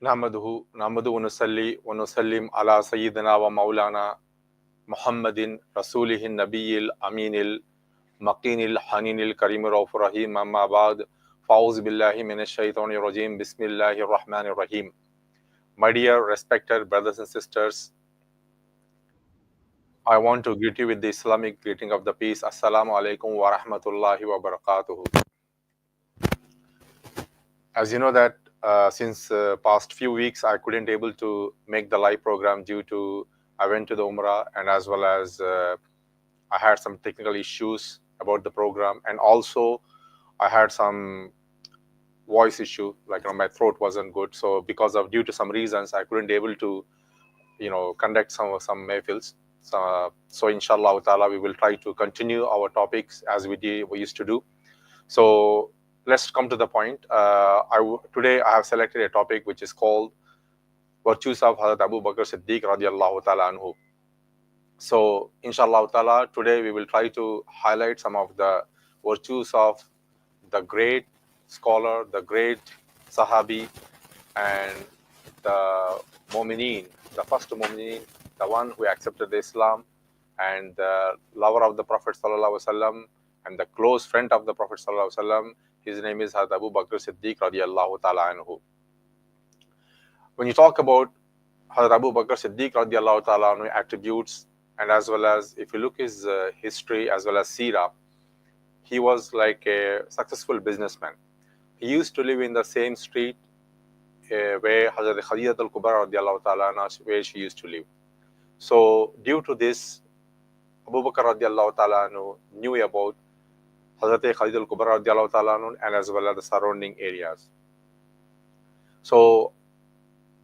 नहमदुहु वनुसल्ली वनुसल्लिम अला सय्यिदिना व मौलाना मुहम्मदिन रसूलिहिन नबिय्यिल अमीनिल मकीनिल हनीनिल करीमिर रऊफुर रहीम अम्मा बाद फ़ाऊज़ु बिल्लाहि मिनश शैतानिर रजीम बिस्मिल्लाहिर रहमानिर रहीम. My dear respected brothers and sisters, I want to greet you with the Islamic greeting of the peace. Assalamu alaikum wa rahmatullahi wa barakatuhu. As you know that since past few weeks I couldn't able to make the live program due to I went to the Umrah, and as well as I had some technical issues about the program, and also I had some voice issue, like my throat wasn't good. So because of due to some reasons I couldn't able to conduct some mayfils. So inshallah ta'ala we will try to continue our topics as we used to do. So let's come to the point. Today I have selected a topic which is called Virtues of Hazrat Abu Bakr Siddiq radiallahu ta'ala anhu. So inshallah ta'ala today we will try to highlight some of the virtues of the great scholar, the great Sahabi, and the Mu'mineen, the first Mu'mineen, the one who accepted Islam, and the lover of the Prophet sallallahu alaihi wasallam, and the close friend of the Prophet sallallahu alaihi wasallam. His name is Hazrat Abu Bakr Siddiq radiallahu ta'ala anhu. When you talk about Hazrat Abu Bakr Siddiq radiallahu ta'ala anhu attributes, and as well as if you look his history as well as seerah, he was like a successful businessman. He used to live in the same street where Hazrat Khadija al-Kubra radiallahu ta'ala anha, where she used to live. So due to this, Abu Bakr radiallahu ta'ala anhu knew about Hazrat Khadija al-Kubra radiallahu ta'ala anhu and as well as the surrounding areas. So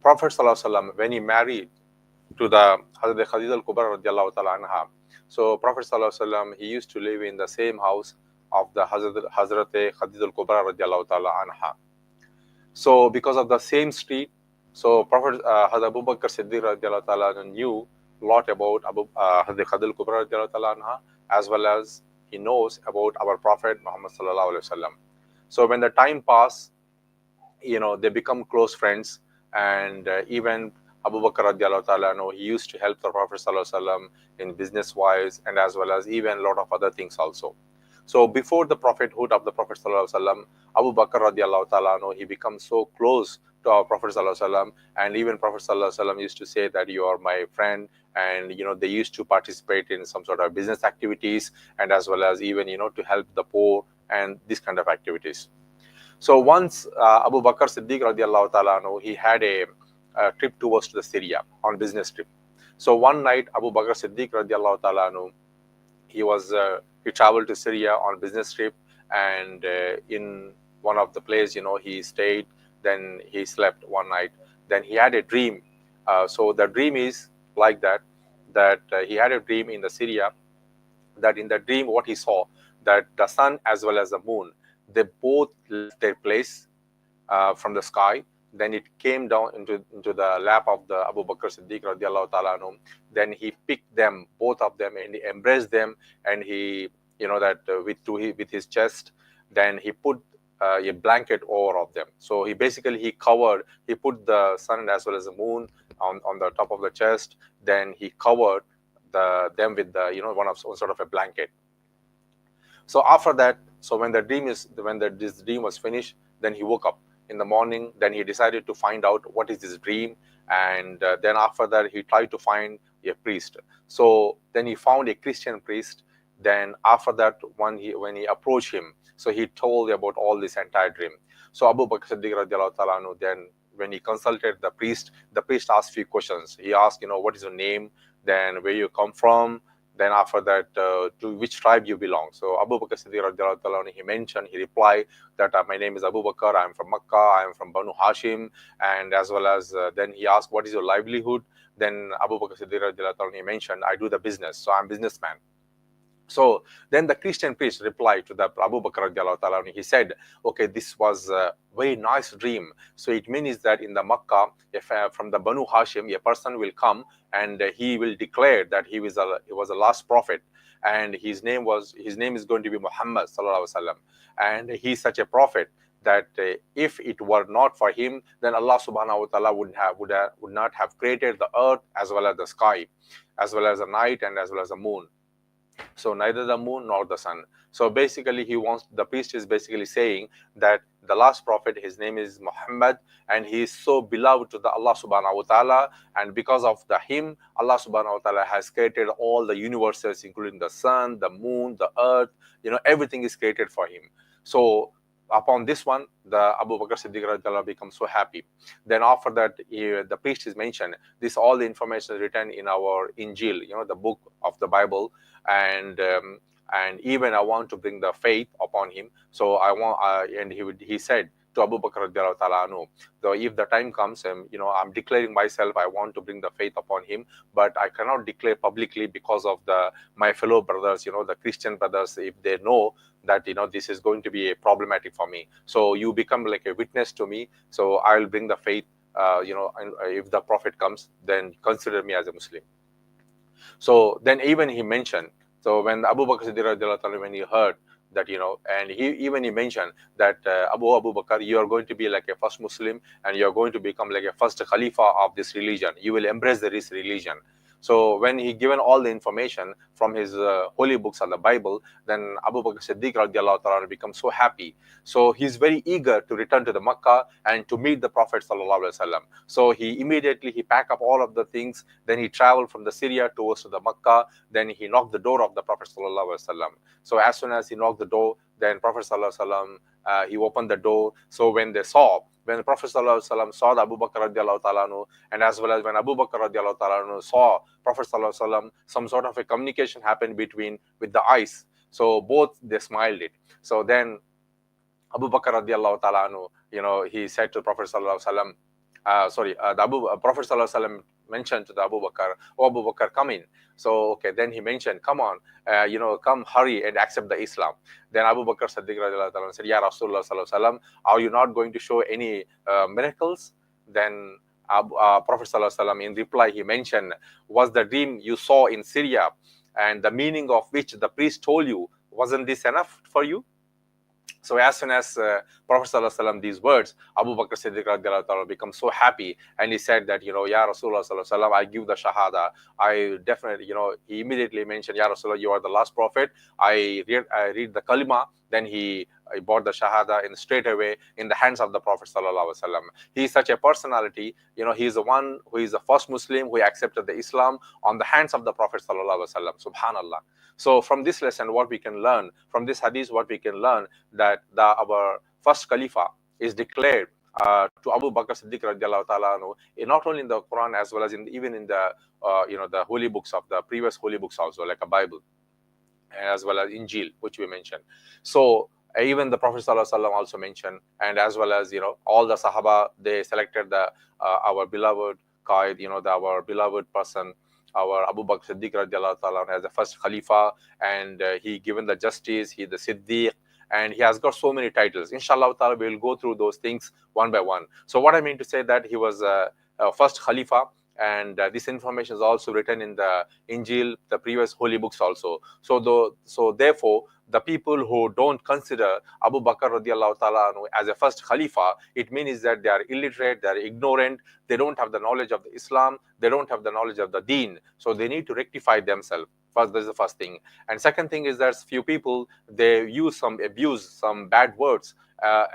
Prophet sallallahu alaihi wasallam, when he married to the Hazrat Khadija al-Kubra radiallahu ta'ala anha, so Prophet sallallahu alaihi wasallam, he used to live in the same house of the Hazrat Khadija al-Kubra radiallahu ta'ala anha. So because of the same street, so Prophet Hazrat Abu Bakr Siddiq radiallahu ta'ala knew a lot about Hazrat Khadija al-Kubra radiallahu ta'ala anha, as well as he knows about our Prophet Muhammad sallallahu alaihi wasallam. So when the time passed, they become close friends, and even Abu Bakr radiallahu ta'ala anhu, he used to help the Prophet sallallahu alaihi wasallam in business wise, and as well as even a lot of other things also. So before the prophethood of the Prophet sallallahu alaihi wasallam, Abu Bakr radiallahu ta'ala anhu, he becomes so close to our Prophet sallallahu alaihi wasallam, and even Prophet sallallahu alaihi wasallam used to say that you are my friend, and they used to participate in some sort of business activities, and as well as even to help the poor and this kind of activities. So once Abu Bakr Siddiq radiallahu ta'ala anhu, he had a trip towards the Syria on business trip. So one night Abu Bakr Siddiq radiallahu ta'ala anhu, he traveled to Syria on business trip, and in one of the place he stayed. Then he slept one night. Then he had a dream. So the dream is like that he had a dream in the Syria, that in the dream what he saw, that the sun as well as the moon, they both left their place from the sky. Then it came down into the lap of the Abu Bakr Siddiq radiallahu ta'ala anhu. Then he picked them, both of them, and he embraced them, and he with his chest. Then he put a blanket over of them. So he put the sun as well as the moon on the top of the chest. Then he covered them with one sort of a blanket. So after that, so when this dream was finished, then he woke up in the morning. Then he decided to find out what is this dream, and then after that he tried to find a priest. So then he found a Christian priest. Then after that, when he approached him, so he told about all this entire dream. So Abu Bakr Siddiq radiallahu ta'ala anhu, then when he consulted the priest asked few questions. He asked, what is your name, then where you come from, then after that to which tribe you belong. So Abu Bakr Siddiq radiallahu ta'ala anhu, he replied that my name is Abu Bakr, I am from Makkah, I am from Banu Hashim, and as well as then he asked what is your livelihood. Then Abu Bakr Siddiq radiallahu ta'ala anhu, he mentioned, I do the business, so I'm a businessman. So then the Christian priest replied to the Abu Bakr radiallahu ta'ala anhu, he said, okay, this was a very nice dream. So it means that in the Makkah, if from the Banu Hashim, a person will come and he will declare that he was a last prophet, and his name is going to be Muhammad sallallahu alaihi wasallam, and he's such a prophet. that if it were not for him, then Allah subhanahu wa ta'ala would not have created the earth as well as the sky, as well as the night and as well as the moon. So neither the moon nor the sun. So basically the priest is basically saying that the last prophet, his name is Muhammad, and he is so beloved to the Allah subhanahu wa ta'ala, and because of him, Allah subhanahu wa ta'ala has created all the universes, including the sun, the moon, the earth, everything is created for him. So upon this one, the Abu Bakr Siddiq radiallahu becomes so happy. Then after that, the priest is mentioned. This all the information is written in our Injil, the book of the Bible, and even I want to bring the faith upon him. So I want, and he said to Abu Bakr radiallahu ta'ala anhu, though if the time comes, I'm declaring myself, I want to bring the faith upon him, but I cannot declare publicly because of my fellow brothers, the Christian brothers, if they know that this is going to be problematic for me. So you become like a witness to me. So I'll bring the faith. And if the prophet comes, then consider me as a Muslim. So then even he mentioned. So when Abu Bakr Siddiq, when he heard that, and he mentioned that Abu Bakr, you are going to be like a first Muslim, and you are going to become like a first Khalifa of this religion. You will embrace this religion. So when he given all the information from his holy books on the Bible, then Abu Bakr Siddiq radiallahu ta'ala becomes so happy. So he's very eager to return to the Makkah and to meet the Prophet sallallahu alaihi wasallam. So he immediately packed up all of the things. Then he traveled from the Syria towards to the Makkah. Then he knocked the door of the Prophet sallallahu alaihi wasallam. So as soon as he knocked the door, then Prophet sallallahu alaihi wasallam, he opened the door. So when the Prophet sallallahu alaihi wasallam saw the Abu Bakr radiallahu ta'ala anhu, and as well as when Abu Bakr radiallahu ta'ala anhu saw Prophet sallallahu alaihi wasallam, some sort of a communication happened with the eyes. So both they smiled it. So then Abu Bakr radiallahu ta'ala anhu, he said to Prophet sallallahu alaihi wasallam, the Prophet sallallahu alaihi wasallam mentioned to the Abu Bakr, "Oh Abu Bakr, come in." So okay, then he mentioned, "Come on, come, hurry and accept the Islam." Then Abu Bakr Siddiq radiallahu ta'ala said, "Ya Rasulullah sallallahu alaihi wasallam, are you not going to show any miracles?" Then Prophet sallallahu alaihi wasallam in reply he mentioned, "Was the dream you saw in Syria and the meaning of which the priest told you, wasn't this enough for you?" So as soon as Prophet sallallahu alaihi wasallam these words, Abu Bakr Siddiq radiallahu ta'ala becomes so happy, and he said that, "Ya Rasulullah sallallahu alaihi wasallam, I give the shahada. I definitely, he immediately mentioned, "Ya Rasulullah, you are the last prophet." I read the kalima. Then he bought the shahada in straight away in the hands of the Prophet sallallahu alaihi wasallam. He is such a personality. He is the one who is the first Muslim who accepted the Islam on the hands of the Prophet sallallahu alaihi wasallam. Subhanallah. So from this lesson, what we can learn from this hadith, what we can learn that our first Khalifa is declared to Abu Bakr Siddiq radiallahu ta'ala anhu, not only in the Quran as well as even in the the holy books of the previous holy books also, like a Bible, as well as Injil, which we mentioned. So even the Prophet ﷺ also mentioned, and as well as all the Sahaba, they selected our beloved Qaid, our beloved person, our Abu Bakr Siddiq radiallahu ta'ala as the first Khalifa, and he given the justice, he the Siddiq, and he has got so many titles. Inshallah ta'ala, we will go through those things one by one. So what I mean to say that he was first Khalifa, and this information is also written in the Injil, the previous holy books also. So therefore, the people who don't consider Abu Bakr radiallahu ta'ala as a first Khalifa, it means that they are illiterate, they are ignorant, they don't have the knowledge of the Islam, they don't have the knowledge of the Deen. So they need to rectify themselves. First, this is the first thing. And second thing is that few people, they abuse some bad words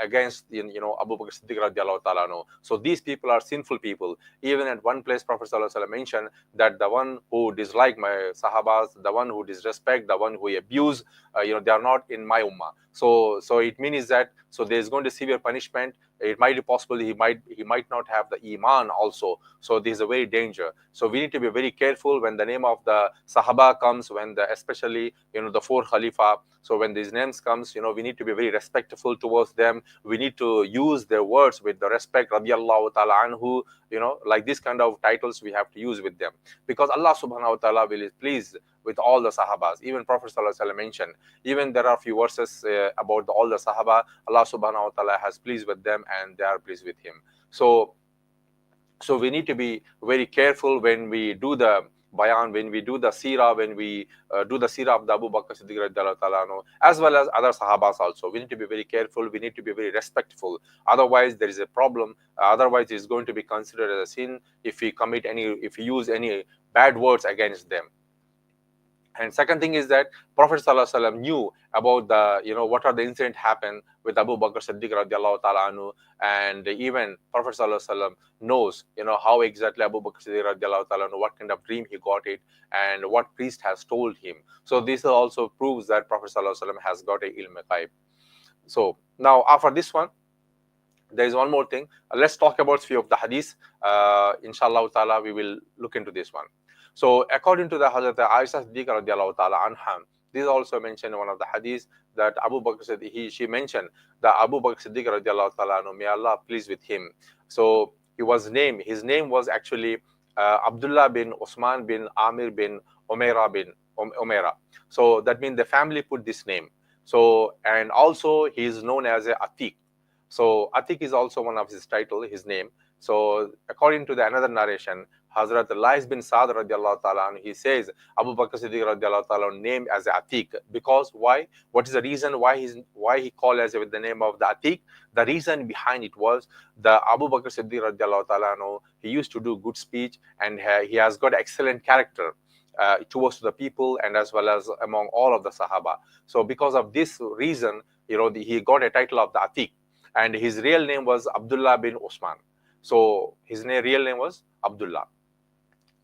against Abu Bakr Siddiq radiallahu ta'ala. So these people are sinful people. Even at one place, Prophet sallallahu alaihi wasallam mentioned that the one who dislike my sahabas, the one who disrespect, the one who abuse, they are not in my ummah. So it means that there is going to severe punishment. It might be possible he might not have the iman also. So this is a very danger. So we need to be very careful when the name of the Sahaba comes, when especially the four Khalifa. So when these names comes, we need to be very respectful towards them. We need to use their words with the respect, radiyallahu ta'ala anhu, like this kind of titles we have to use with them, because Allah subhanahu wa ta'ala will is pleased with all the Sahabas. Even Prophet sallallahu alaihi wasallam mentioned, even there are a few verses about all the Sahaba, Allah subhanahu wa ta'ala has pleased with them and they are pleased with him. So we need to be very careful when we do the bayan, when we do the seerah, when we do the seerah of the Abu Bakr Siddiq radiallahu ta'ala anhu, as well as other sahabas also, we need to be very careful, we need to be very respectful. Otherwise, there is a problem. Otherwise, it's going to be considered as a sin if we if we use any bad words against them. And second thing is that Prophet ﷺ knew about the, what are the incident happened with Abu Bakr Siddiq radiallahu ta'ala anhu, and even Prophet ﷺ knows, how exactly Abu Bakr Siddiq radiallahu ta'ala anhu, what kind of dream he got it, and what priest has told him. So this also proves that Prophet ﷺ has got a ilm ghaib. So now after this one, there is one more thing. Let's talk about few of the hadiths. Inshallah ta'ala, we will look into this one. So according to the Hazrat Aisha Siddiqa radiallahu ta'ala anha, this is also mentioned in one of the hadiths that Abu Bakr Siddiq, she mentioned that Abu Bakr Siddiq radiallahu ta'ala anhu, may Allah pleased with him. So his name was actually Abdullah bin Usman bin Amir bin Umaira. So that means the family put this name. So, and also he is known as a Atiq. So Atiq is also one of his title, his name. So according to the another narration, Hazrat Lais bin Saad radiallahu ta'ala, he says Abu Bakr Siddiq radiallahu ta'ala named as Atiq. Because why? What is the reason why he called as with the name of the Atiq? The reason behind it was the Abu Bakr Siddiq radiallahu ta'ala, he used to do good speech, and he has got excellent character towards the people and as well as among all of the Sahaba. So because of this reason, he got a title of the Atiq, and his real name was Abdullah bin Usman. So his real name was Abdullah.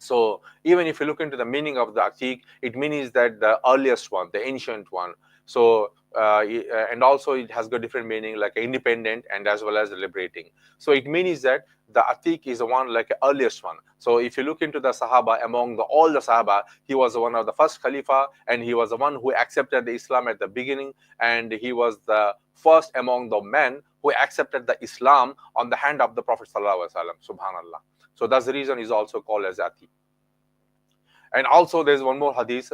So even if you look into the meaning of the Atiq, it means that the earliest one, the ancient one. So and also it has got different meaning, like independent and as well as liberating. So it means that the Atiq is the one like the earliest one. So if you look into the Sahaba, among all the Sahaba, he was one of the first Khalifa, and he was the one who accepted the Islam at the beginning, and he was the first among the men who accepted the Islam on the hand of the Prophet Sallallahu Alaihi Wasallam. Subhanallah. So that's the reason he's also called as Atiq. And also there's one more hadith.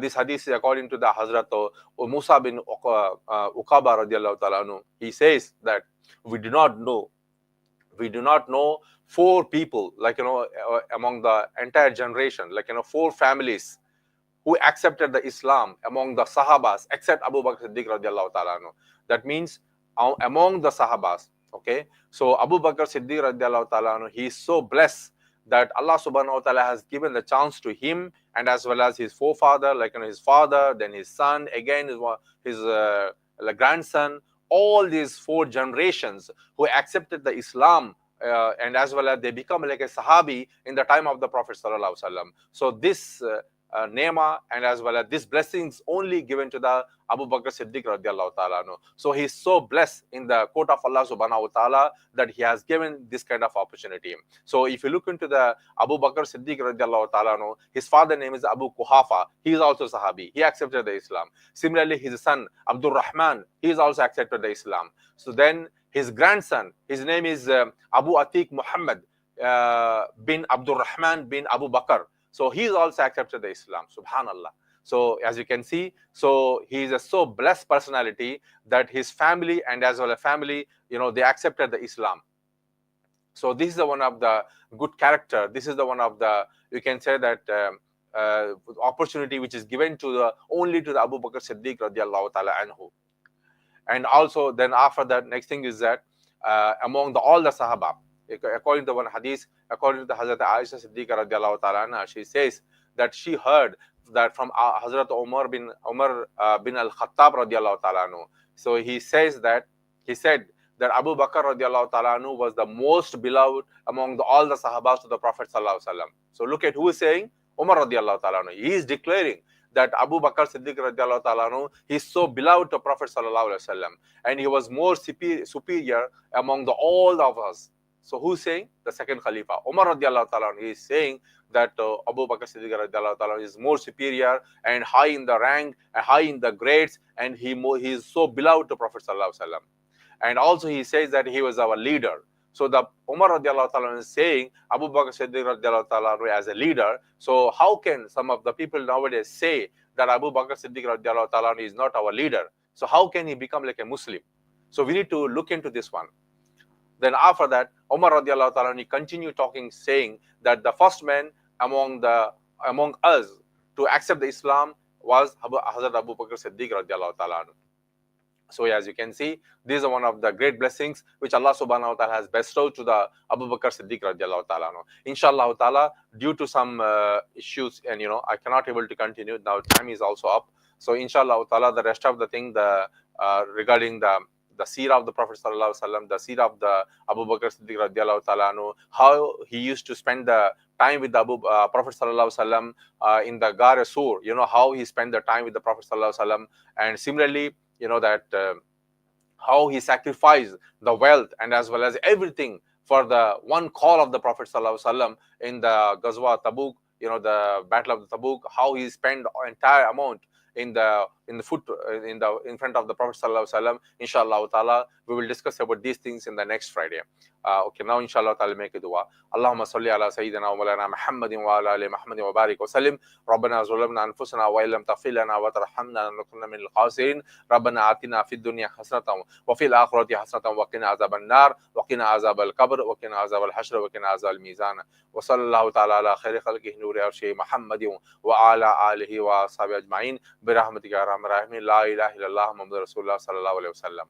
This hadith is according to the Hazrat Musa bin Uqaba radiallahu ta'ala anhu. He says that we do not know four people, among the entire generation, 4 families who accepted the Islam among the Sahabas except Abu Bakr Siddiq radiallahu ta'ala anhu. That means among the Sahabas, okay? So Abu Bakr Siddiq radiallahu ta'ala anhu, he is so blessed that Allah subhanahu wa ta'ala has given the chance to him, and as well as his forefather, his father, then his son, again his grandson, all these 4 generations who accepted the Islam, and as well as they become like a Sahabi in the time of the Prophet sallallahu alaihi wasallam. So this nema and as well as this blessings only given to the Abu Bakr Siddiq radiallahu ta'ala anhu. So he is so blessed in the court of Allah subhanahu wa ta'ala that he has given this kind of opportunity. So if you look into the Abu Bakr Siddiq radiallahu ta'ala anhu, his father name is Abu Quhafa. He is also Sahabi. He accepted the Islam. Similarly, his son Abdul Rahman, he is also accepted the Islam. So then his grandson, his name is Abu Atiq Muhammad bin Abdul Rahman bin Abu Bakr. So he is also accepted the Islam. Subhanallah. So as you can see, so he is a so blessed personality that his family and as well as family, they accepted the Islam. So this is the one of the good character. This is the one of the, you can say that opportunity which is given to only to the Abu Bakr Siddiq radiallahu ta'ala anhu. And also then after that, next thing is that among all the Sahaba, according to one hadith, according to the Hazrat Aisha Siddiqa radiallahu ta'ala anha, she says that she heard that from Hazrat Umar bin al-Khattab radiallahu ta'ala anhu. So he said that Abu Bakr radiallahu ta'ala anhu was the most beloved among all the Sahabas to the Prophet sallallahu alaihi wasallam. So look at who is saying, Umar radiallahu ta'ala anhu. He is declaring that Abu Bakr Siddiq radiallahu ta'ala anhu, he is so beloved to Prophet sallallahu alaihi wasallam, and he was more superior among all of us. So who's saying? The second Khalifa, Umar radiallahu ta'ala, he is saying that Abu Bakr Siddiq radiallahu ta'ala is more superior and high in the rank, and high in the grades, and he is so beloved to Prophet sallallahu alaihi wasallam. And also he says that he was our leader. So the Umar radiallahu ta'ala is saying Abu Bakr Siddiq radiallahu ta'ala as a leader. So how can some of the people nowadays say that Abu Bakr Siddiq radiallahu ta'ala is not our leader? So how can he become like a Muslim? So we need to look into this one. Then after that, Umar radiallahu ta'ala, he continued talking, saying that the first man among the among us to accept the Islam was Hazrat Abu Bakr Siddiq radiallahu ta'ala anhu. So as you can see, these are one of the great blessings which Allah subhanahu wa ta'ala has bestowed to the Abu Bakr Siddiq radiallahu ta'ala anhu. Inshallah ta'ala, due to some issues, and I cannot able to continue now, time is also up. So inshallah ta'ala, the rest of the thing, regarding the seerah of the Prophet sallallahu alaihi wasallam, the seerah of the Abu Bakr Siddiq radiallahu ta'ala anhu, how he used to spend the time with the Prophet sallallahu alaihi wasallam in the Ghar Sur, how he spent the time with the Prophet sallallahu alaihi wasallam, and similarly, that how he sacrificed the wealth and as well as everything for the one call of the Prophet sallallahu alaihi wasallam in the Ghazwa Tabuk, the battle of the Tabuk, how he spent entire amount in front of the Prophet sallallahu alaihi wasallam. Inshallah ta'ala, we will discuss about these things in the next Friday. Okay, now inshallah ta'ala make a dua. Allahumma salli ala sayyidina wa maulana Muhammadin wa ala ali Muhammadin wa barik wa sallim. Rabbana zalamna anfusana wa illam taghfir lana wa tarhamna lanakunanna minal khasirin. Rabbana atina fid dunya hasanatan wa fil akhirati hasanatan wa qina azaban nar wa qina azabal qabr wa qina azabal hashr wa qina azabal mizan. Wa sallallahu ta'ala ala khairi khalqihi nuri arshi Muhammadin wa ala alihi wa ashabihi ajma'in. برحمتك يا ارحم الراحمين. لا اله الا الله محمد رسول الله صلى الله عليه وسلم.